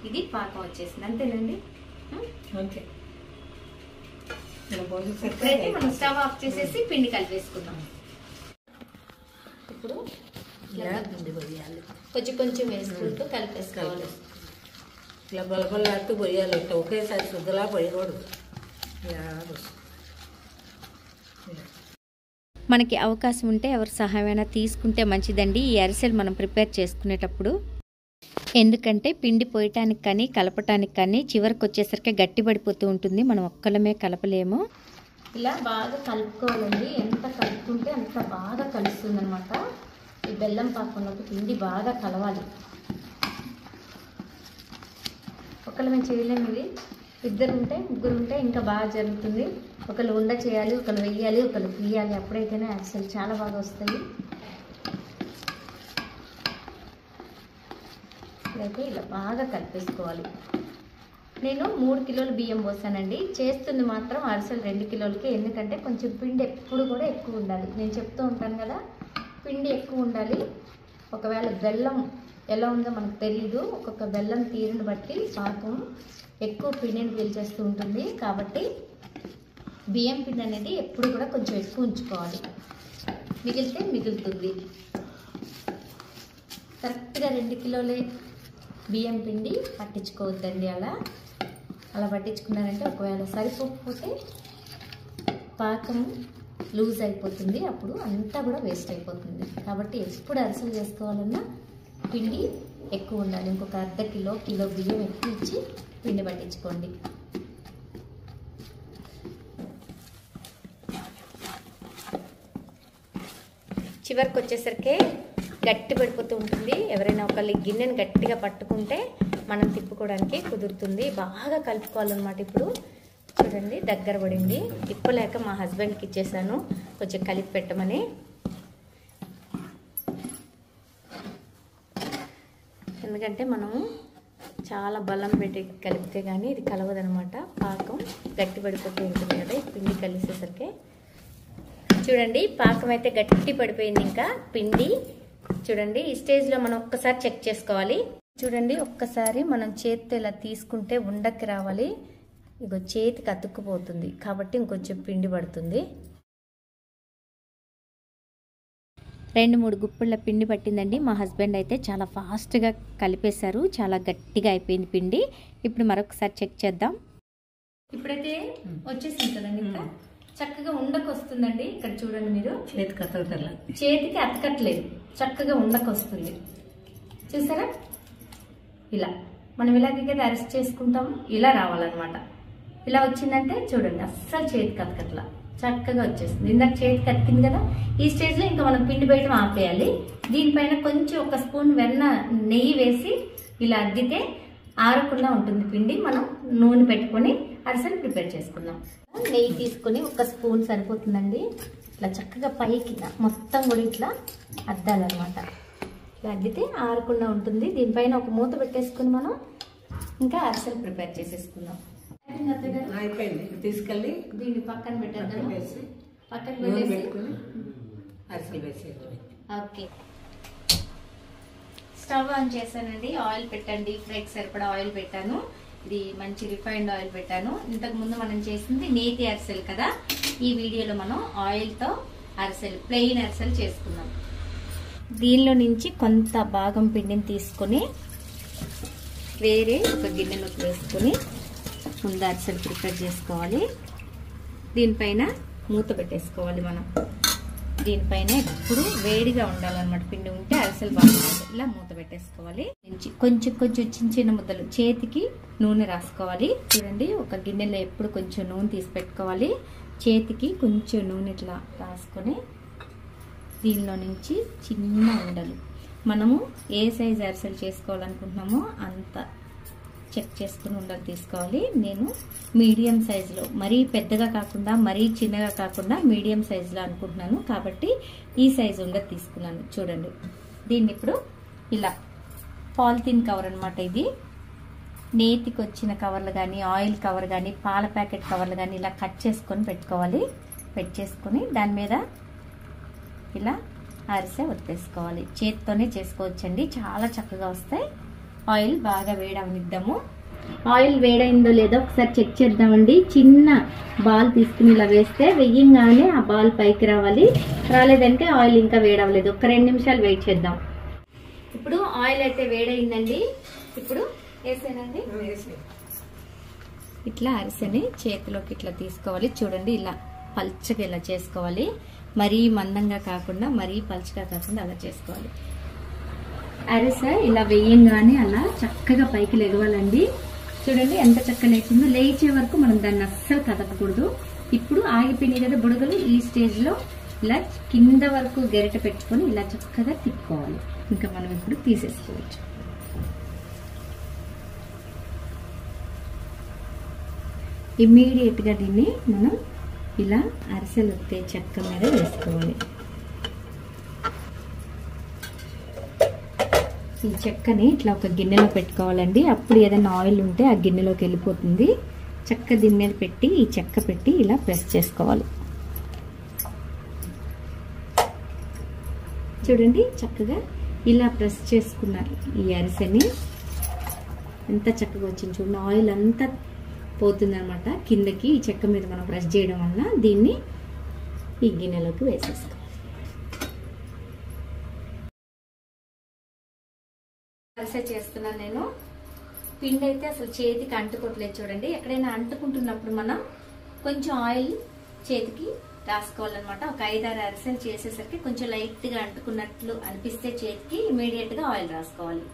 ఇది పాకం వచ్చేసింది. అంతేనండి. ఓకే, ఇప్పుడైతే మనం స్టవ్ ఆఫ్ చేసేసి పిండి కలిపేసుకుందాం. ఇప్పుడు పిండి పొయ్యాలి, కొంచెం కొంచెం వేసుకుంటూ కలిపేసుకోవాలి. ఇలా బలబలాడుతూ పొయ్యాలి. ఇట్లా ఒకేసారి శుద్ధలా పొయ్యకూడదు. మనకి అవకాశం ఉంటే ఎవరి సహాయమైనా తీసుకుంటే మంచిదండి ఈ అరిసెలు మనం ప్రిపేర్ చేసుకునేటప్పుడు. ఎందుకంటే పిండి పోయటానికి కానీ కలపటానికి కానీ చివరికి వచ్చేసరికి గట్టిపడిపోతూ ఉంటుంది. మనం ఒక్కలమే కలపలేము. ఇలా బాగా కలుపుకోవాలండి. ఎంత కలుపుకుంటే అంత బాగా కలుస్తుంది అనమాట. ఈ బెల్లం పాకంలోకి పిండి బాగా కలవాలి. ఒక్కలమే చేయలేము. ఇది ఇద్దరు ఉంటే ముగ్గురు ఉంటే ఇంకా బాగా జరుగుతుంది. ఒకళ్ళు ఉండ చేయాలి, ఒకళ్ళు వెయ్యాలి, ఒకళ్ళు తీయాలి. అప్పుడైతేనే అరిసెలు చాలా బాగా వస్తాయి. ఇదైతే ఇలా బాగా కలిపేసుకోవాలి. నేను 3 కిలోల బియ్యం పోసానండి. చేస్తుంది మాత్రం అరిసెలు 2 కిలోలకి. ఎందుకంటే కొంచెం పిండి ఎప్పుడు కూడా ఎక్కువ ఉండాలి. నేను చెప్తూ ఉంటాను కదా, పిండి ఎక్కువ ఉండాలి. ఒకవేళ బెల్లం ఎలా ఉందో మనకు తెలీదు. ఒక్కొక్క బెల్లం తీరుని బట్టి పాకం ఎక్కువ పిండిని పీల్చేస్తూ ఉంటుంది. కాబట్టి బియ్యం పిండి అనేది ఎప్పుడు కూడా కొంచెం ఎక్కువ ఉంచుకోవాలి. మిగిలితే మిగులుతుంది. కరెక్ట్గా 2 కిలోలే బియ్యం పిండి పట్టించుకోవద్దండి. అలా పట్టించుకున్నారంటే ఒకవేళ సరిపోకపోతే పాకం లూజ్ అయిపోతుంది. అప్పుడు అంతా కూడా వేస్ట్ అయిపోతుంది. కాబట్టి ఎప్పుడు అరిసెలు చేసుకోవాలన్నా పిండి ఎక్కువ ఉండాలి. ఇంకొక అర్ధ కిలో బియ్యం ఎక్కువ ఇచ్చి పిండి పట్టించుకోండి. చివరికి వచ్చేసరికి గట్టి పడిపోతూ ఉంటుంది. ఎవరైనా ఒకళ్ళు గిన్నెని గట్టిగా పట్టుకుంటే మనం తిప్పుకోవడానికి కుదురుతుంది. బాగా కలుపుకోవాలన్నమాట. ఇప్పుడు చూడండి, దగ్గర పడింది. తిప్పలేక మా హస్బెండ్కి ఇచ్చేసాను కొంచెం కలిపి పెట్టమని. ఎందుకంటే మనము చాలా బలం పెట్టి కలిపితే కానీ ఇది కలవదనమాట. పాకం గట్టి పడిపోతూ ఉంటుంది కదా ఈ పిండి కలిసేసరికి. చూడండి, పాకం అయితే గట్టి పడిపోయింది. ఇంకా పిండి చూడండి, ఈ స్టేజ్లో మనం ఒక్కసారి చెక్ చేసుకోవాలి. చూడండి, ఒక్కసారి మనం చేతితో ఇలా తీసుకుంటే ఉండకి రావాలి. ఇగో చేతికి అతుక్కుపోతుంది కాబట్టి ఇంకొంచెం పిండి పడుతుంది. 2-3 గుప్పిళ్ళ పిండి పట్టిందండి. మా హస్బెండ్ అయితే చాలా ఫాస్ట్గా కలిపేశారు. చాలా గట్టిగా అయిపోయింది పిండి. ఇప్పుడు మరొకసారి చెక్ చేద్దాం. ఇప్పుడైతే వచ్చేసింది కదండి. ఇంకా చక్కగా ఉండకు వస్తుందండి. ఇక్కడ చూడండి, మీరు చేతికి అతకట్లేదు, చక్కగా ఉండకు వస్తుంది. చూసారా, ఇలా మనం ఇలాగైతే అరెస్ట్ చేసుకుంటాము. ఇలా రావాలన్నమాట. ఇలా వచ్చిందంటే చూడండి, అస్సలు చేతికి అతకట్లా, చక్కగా వచ్చేస్తుంది. ఇందాక చేతికి అతికింది కదా, ఈ స్టేజ్లో ఇంకా మనం పిండి బయట ఆపేయాలి. దీనిపైన కొంచెం 1 స్పూన్ నెయ్యి వేసి ఇలా అద్దితే ఆరకుండా ఉంటుంది పిండి. మనం నూనె పెట్టుకొని అరిసెలు ప్రిపేర్ చేసుకుందాం. నెయ్యి తీసుకొని 1 స్పూన్ సరిపోతుందండి. ఇట్లా చక్కగా పైకి మొత్తం కూడా ఇట్లా అద్దాలన్నమాట. ఇట్లా అద్దితే ఆరకుండా ఉంటుంది. దీనిపైన ఒక మూత పెట్టేసుకుని మనం ఇంకా అరిసెలు ప్రిపేర్ చేసేసుకుందాం. అయిపోయింది. తీసుకెళ్ళి దీన్ని పక్కన పెట్టేద్దాం. పక్కన పెట్టేసి అరిసెలు వేసేది. ఓకే, స్టవ్ ఆన్ చేశానండి. ఆయిల్ పెట్టండి. ఫ్రైకి సరిపడా ఆయిల్ పెట్టాను. ఇది మంచి రిఫైన్డ్ ఆయిల్ పెట్టాను. ఇంతకు ముందు మనం చేసింది నేతి అరిసెలు కదా. ఈ వీడియోలో మనం ఆయిల్తో అరిసెలు, ప్లెయిన్ అరిసెలు చేసుకుందాం. దీనిలో నుంచి కొంత భాగం పిండిని తీసుకొని వేరే ఒక గిన్నెలోకి వేసుకొని ముందు అరిసెలు ప్రిపేర్ చేసుకోవాలి. దీనిపైన మూత పెట్టేసుకోవాలి మనం. దీనిపైన ఎప్పుడు వేడిగా ఉండాలన్నమాట. పిండి ఉంటే అరిసెలు బాగుంటుంది. ఇలా మూత పెట్టేసుకోవాలి. కొంచెం కొంచెం చిన్న చిన్న ముద్దలు చేతికి నూనె రాసుకోవాలి. చూడండి, ఒక గిన్నెలో ఎప్పుడు కొంచెం నూనె తీసి పెట్టుకోవాలి. చేతికి కొంచెం నూనె ఇట్లా రాసుకొని దీనిలో నుంచి చిన్న ఉండలు మనము ఏ సైజ్ అరిసెలు చేసుకోవాలనుకుంటున్నామో అంత చెక్ చేసుకుని ఉండలు తీసుకోవాలి. నేను మీడియం సైజులో, మరీ పెద్దగా కాకుండా మరీ చిన్నగా కాకుండా మీడియం సైజులో అనుకుంటున్నాను కాబట్టి ఈ సైజు ఉండలు తీసుకున్నాను. చూడండి, దీన్ని ఇప్పుడు ఇలా పాలిథిన్ కవర్ అనమాట. ఇది నేతికి వచ్చిన కవర్లు కానీ, ఆయిల్ కవర్ కానీ, పాల ప్యాకెట్ కవర్లు కానీ ఇలా కట్ చేసుకొని పెట్టుకోవాలి. పెట్టేసుకొని దాని మీద ఇలా అరిసె ఒత్తేసుకోవాలి. చేతితోనే చేసుకోవచ్చండి, చాలా చక్కగా వస్తాయి. ఆయిల్ బాగా వేడవనిద్దాము. ఆయిల్ వేడైందో లేదో ఒకసారి చెక్ చేద్దామండి. చిన్న బాల్ తీసుకుని ఇలా వేస్తే వెయ్యంగానే ఆ బాల్ పైకి రావాలి. రాలేదంటే ఆయిల్ ఇంకా వేడవలేదు. ఒక 2 నిమిషాలు వెయిట్ చేద్దాం. ఇప్పుడు ఆయిల్ అయితే వేడైందండి. ఇప్పుడు వేసానండి. ఇట్లా అరిసెని చేతిలోకి ఇట్లా తీసుకోవాలి. చూడండి, ఇలా పల్చగా ఇలా చేసుకోవాలి. మరీ మందంగా కాకుండా మరీ పల్చగా కాకుండా అలా చేసుకోవాలి. అరిసె ఇలా వేయంగానే అలా చక్కగా పైకి లెగవాలండి. చూడండి ఎంత చక్కగా లేచిందో. లేచే వరకు మనం దాన్ని అస్సలు కదపకూడదు. ఇప్పుడు ఆగిపోయినాయి కదా బుడగలు, ఈ స్టేజ్ లో ఇలా కింద వరకు గరిటె పెట్టుకొని ఇలా చక్కగా తిప్పుకోవాలి. ఇంకా మనం ఇప్పుడు తీసేసుకోవచ్చు. ఇమ్మీడియట్ గా దీన్ని మనం ఇలా అరిసెలు ఒత్తే చెక్క మీద వేసుకోవాలి. ఈ చెక్కని ఇట్లా ఒక గిన్నెలో పెట్టుకోవాలండి. అప్పుడు ఏదైనా ఆయిల్ ఉంటే ఆ గిన్నెలోకి వెళ్ళిపోతుంది. చెక్క దీని మీద పెట్టి ఈ చెక్క పెట్టి ఇలా ప్రెస్ చేసుకోవాలి. చూడండి, చక్కగా ఇలా ప్రెస్ చేసుకున్నారు. ఈ అరిసెని ఎంత చక్కగా వచ్చింది చూడండి. ఆయిల్ అంతా పోతుంది అనమాట కిందకి. ఈ చెక్క మీద మనం ప్రెస్ చేయడం వల్ల దీన్ని ఈ గిన్నెలోకి వేసేసుకోవాలి. అరిసె చేస్తున్నాను నేను. పిండి అయితే అసలు చేతికి అంటుకోవట్లేదు. చూడండి, ఎక్కడైనా అంటుకుంటున్నప్పుడు మనం కొంచెం ఆయిల్ చేతికి రాసుకోవాలన్నమాట. ఒక 5-6 అరిసెలు చేసేసరికి కొంచెం లైట్ గా అంటుకున్నట్లు అనిపిస్తే చేతికి ఇమీడియట్ గా ఆయిల్ రాసుకోవాలి.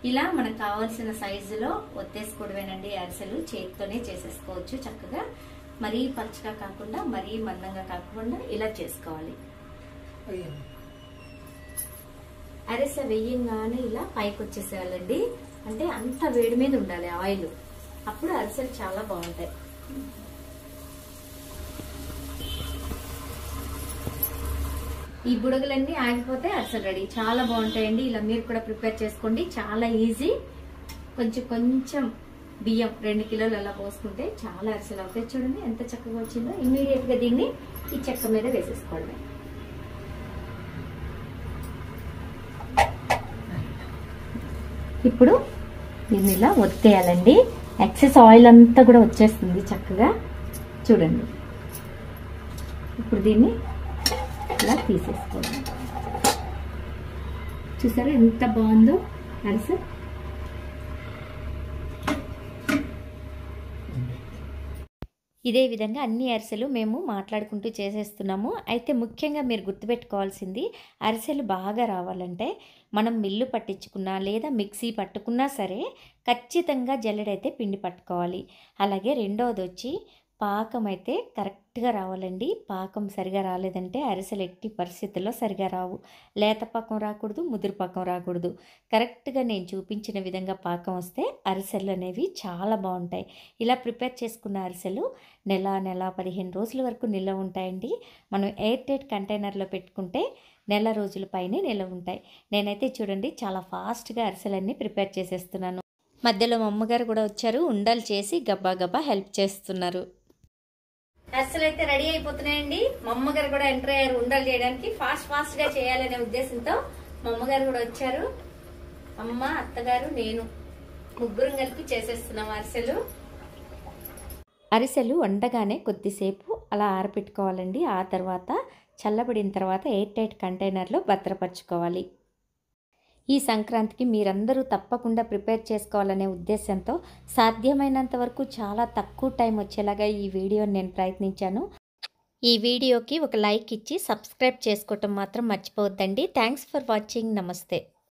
ఇలా మనకు కావాల్సిన సైజులో ఒత్తేసుకోవడమేనండి. అరిసెలు చేతితోనే చేసేసుకోవచ్చు చక్కగా. మరీ పలుచగా కాకుండా మరీ మందంగా కాకుండా ఇలా చేసుకోవాలి. అరిసె వెయ్యంగానే ఇలా పైకి వచ్చేసేయాలండి. అంటే అంత వేడి మీద ఉండాలి ఆయిల్. అప్పుడు అరిసెలు చాలా బాగుంటాయి. ఈ బుడగలన్నీ ఆగిపోతే అరిసెలు రెడీ. చాలా బాగుంటాయండి. ఇలా మీరు కూడా ప్రిపేర్ చేసుకోండి. చాలా ఈజీ. కొంచెం బియ్యం 2 కిలోలు అలా పోసుకుంటే చాలా అరిసెలు అవుతాయి. చూడండి ఎంత చక్కగా వచ్చిందో. ఇమ్మీడియట్ గా దీన్ని ఈ చెక్క మీద వేసేసుకోవడమే. ఇప్పుడు దీన్ని ఇలా ఒత్తేయాలండి. ఎక్సెస్ ఆయిల్ అంతా కూడా వచ్చేస్తుంది చక్కగా. చూడండి, ఇప్పుడు దీన్ని ఇలా తీసేసుకోండి. చూసారా ఎంత బాగుందో అరిసె. ఇదే విధంగా అన్ని అరిసెలు మేము మాట్లాడుకుంటూ చేసేస్తున్నాము. అయితే ముఖ్యంగా మీరు గుర్తుపెట్టుకోవాల్సింది, అరిసెలు బాగా రావాలంటే మనం మిల్లు పట్టించుకున్నా లేదా మిక్సీ పట్టుకున్నా సరే ఖచ్చితంగా జల్లెడైతే పిండి పట్టుకోవాలి. అలాగే రెండవది వచ్చి పాకం అయితే కరెక్ట్గా రావాలండి. పాకం సరిగా రాలేదంటే అరిసెలు ఎట్టి పరిస్థితుల్లో సరిగా రావు. లేత పాకం రాకూడదు, ముదురు పాకం రాకూడదు. కరెక్ట్గా నేను చూపించిన విధంగా పాకం వస్తే అరిసెలు అనేవి చాలా బాగుంటాయి. ఇలా ప్రిపేర్ చేసుకున్న అరిసెలు నెల 15 రోజుల వరకు నిల్వ ఉంటాయండి. మనం ఎయిర్ టైట్ కంటైనర్లో పెట్టుకుంటే నెల రోజుల పైనే నిల్వ ఉంటాయి. నేనైతే చూడండి చాలా ఫాస్ట్గా అరిసెలన్నీ ప్రిపేర్ చేసేస్తున్నాను. మధ్యలో మా అమ్మగారు కూడా వచ్చారు. ఉండలు చేసి గబ్బా గబ్బా హెల్ప్ చేస్తున్నారు. అరిసెలు అయితే రెడీ అయిపోతున్నాయండి. మా అమ్మగారు కూడా ఎంటర్ అయ్యారు ఉండలు చేయడానికి. ఫాస్ట్ గా చేయాలనే ఉద్దేశంతో మా అమ్మగారు కూడా వచ్చారు. అమ్మ, అత్తగారు, నేను ముగ్గురం కలిపి చేసేస్తున్నాం అరిసెలు. అరిసెలు వండగానే కొద్దిసేపు అలా ఆరపెట్టుకోవాలండి. ఆ తర్వాత చల్లబడిన తర్వాత ఎయిర్ టైట్ కంటైనర్లో భద్రపరచుకోవాలి. ఈ సంక్రాంతికి మీరందరూ తప్పకుండా ప్రిపేర్ చేసుకోవాలనే ఉద్దేశంతో సాధ్యమైనంత వరకు చాలా తక్కువ టైం వచ్చేలాగా ఈ వీడియోని నేను ప్రయత్నించాను. ఈ వీడియోకి ఒక లైక్ ఇచ్చి సబ్స్క్రైబ్ చేసుకోవటం మాత్రం మర్చిపోవద్దండి. Thanks for watching. నమస్తే.